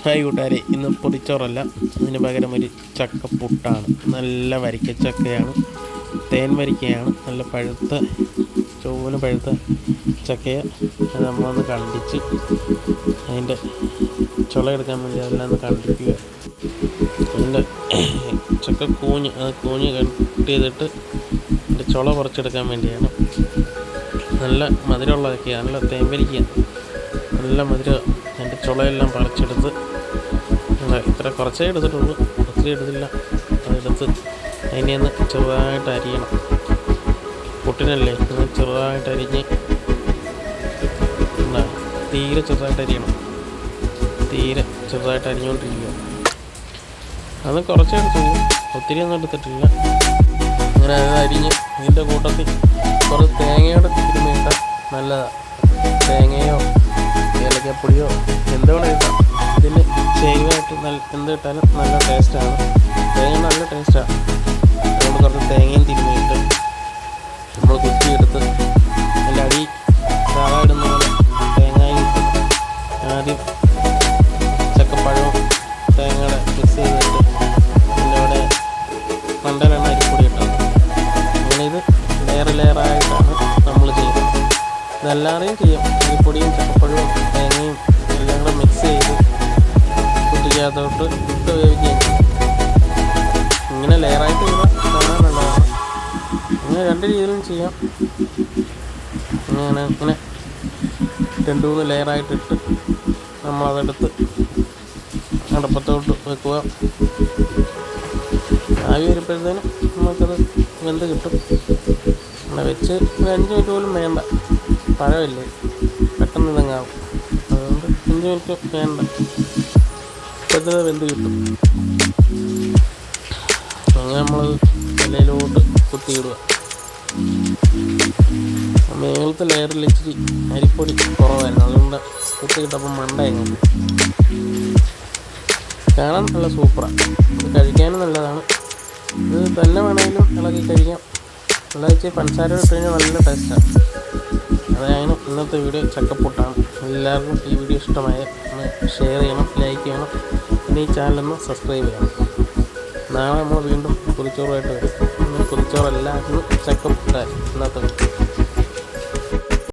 Hi കൂട്ടുകാരെ, ഇന്ന് പൊതിച്ചോറല്ല, അതിന് പകരം ഒരു ചക്കപ്പുട്ടാണ്. നല്ല വരിക്കച്ചക്കയാണ്, തേൻ വരിക്കയാണ്. നല്ല പഴുത്ത ചുവന്ന് പഴുത്ത ചക്കയെ നമ്മളൊന്ന് കണ്ടിച്ച് അതിൻ്റെ ചുളയെടുക്കാൻ വേണ്ടി അതെല്ലാം ഒന്ന് കണ്ടിക്കുക. അതിൻ്റെ കൂഞ്ഞ് കട്ട് ചെയ്തിട്ട് അതിൻ്റെ ചുള കുറച്ചെടുക്കാൻ വേണ്ടിയാണ്. നല്ല മധുരമുള്ളതൊക്കെയാണ്, നല്ല തേൻ വരിക്കയാണ്, നല്ല മധുരം. അതിൻ്റെ ചുളയെല്ലാം പറിച്ചെടുത്ത് ഇത്ര കുറച്ചേ എടുത്തിട്ടുള്ളൂ, ഒത്തിരി എടുത്തില്ല. അതെടുത്ത് അതിനെ ഒന്ന് ചെറുതായിട്ട് അരിയണം. പുട്ടിനല്ലേ, ഒന്ന് ചെറുതായിട്ട് അരിഞ്ഞ് തീരെ ചെറുതായിട്ട് അരിയണം. തീരെ ചെറുതായിട്ട് അരിഞ്ഞുകൊണ്ടിരിക്കുക. അത് കുറച്ചേ എടുത്തുള്ളൂ, ഒത്തിരി ഒന്നും എടുത്തിട്ടില്ല. അങ്ങനെ അത് അരിഞ്ഞ് ഇതിൻ്റെ കൂട്ടത്തിൽ കുറച്ച് തേങ്ങയോടെ തിരുമ്മിയിട്ടാൽ നല്ലതാണ്. തേങ്ങയോ ഏലക്കപ്പൊടിയോ എന്തുകൊണ്ട് ഇട്ടാൽ ഇതിന് ചേരുവായിട്ട് എന്ത് ഇട്ടാലും നല്ല ടേസ്റ്റാണ്. തേങ്ങ നല്ല ടേസ്റ്റാണ്. അതുകൊണ്ട് കുറച്ച് തേങ്ങയും തിരുമ്മിയിട്ട് നമ്മൾ കുത്തിയെടുത്ത് അതിൻ്റെ അടി സാധാ ഇടുന്ന പോലെ തേങ്ങയും ഇട്ട് ആദ്യം ചക്കപ്പഴവും തേങ്ങയുടെ മിക്സ് ചെയ്തിട്ട് അതിൻ്റെ അവിടെ മണ്ടലെണ്ണ അരിപ്പൊടി ഇട്ടത്. അങ്ങനെ ഇത് ലെയറായിട്ടാണ് നമ്മൾ ചെയ്യുന്നത്. ഇതെല്ലാവരെയും ചെയ്യാം. അരിപ്പൊടിയും ചക്കപ്പഴവും തേങ്ങയും എല്ലാം കൂടെ മിക്സ് ചെയ്ത് കുട്ടിക്കകത്തോട്ട് ഇട്ട് വേവിക്കുകയും ചെയ്യും. ഇങ്ങനെ ലെയറായിട്ട് ചെയ്താൽ കാണാൻ നല്ലതാണ്. അങ്ങനെ രണ്ട് രീതിയിലും ചെയ്യാം. ഇങ്ങനെ 2-3 ലെയറായിട്ടിട്ട് നമ്മളതെടുത്ത് അടുപ്പത്തോട്ട് വെക്കുക. ആവി വരുമ്പോഴത്തേനും നമുക്കത് വെന്ത് കിട്ടും. അങ്ങനെ വെച്ച് 5 മിനിറ്റ് പോലും വേണ്ട, പഴമല്ലേ, പെട്ടെന്ന് ഇതങ്ങാവും. അതുകൊണ്ട് 5 മിനിറ്റ് വേണ്ട, പെട്ടെന്ന് വെന്ത് കിട്ടും. അങ്ങനെ നമ്മളത് ഇലയിലോട്ട് കുത്തിയിടുക. മേളത്തെ ലെയറിൽ ഇച്ചിരി അരിപ്പൊടി കുറവായിരുന്നു, അതുകൊണ്ട് കുത്തിയിട്ടപ്പോൾ മണ്ടയായിരുന്നു. കാണാൻ നല്ല സൂപ്പറാണ്. ഇത് കഴിക്കാനും നല്ലതാണ്. ഇത് തന്നെ വേണമെങ്കിലും ഇളക്കി കഴിക്കാം. നല്ല വെച്ച് പഞ്ചസാര ഇട്ട് കഴിഞ്ഞാൽ നല്ല ടേസ്റ്റാണ്. അതായത് ഇന്നത്തെ വീഡിയോ ചക്കപ്പുട്ടാണ്. എല്ലാവർക്കും ഈ വീഡിയോ ഇഷ്ടമായ ഒന്ന് ഷെയർ ചെയ്യണം, ലൈക്ക് ചെയ്യണം, പിന്നെ ഈ ചാനലൊന്ന് സബ്സ്ക്രൈബ് ചെയ്യണം. നാളെ നമ്മൾ വീണ്ടും പൊതിച്ചോറുമായിട്ട് വരും. പൊതിച്ചോറ് എല്ലാവർക്കും ചക്കപ്പുട്ടായി ഇന്നത്തെ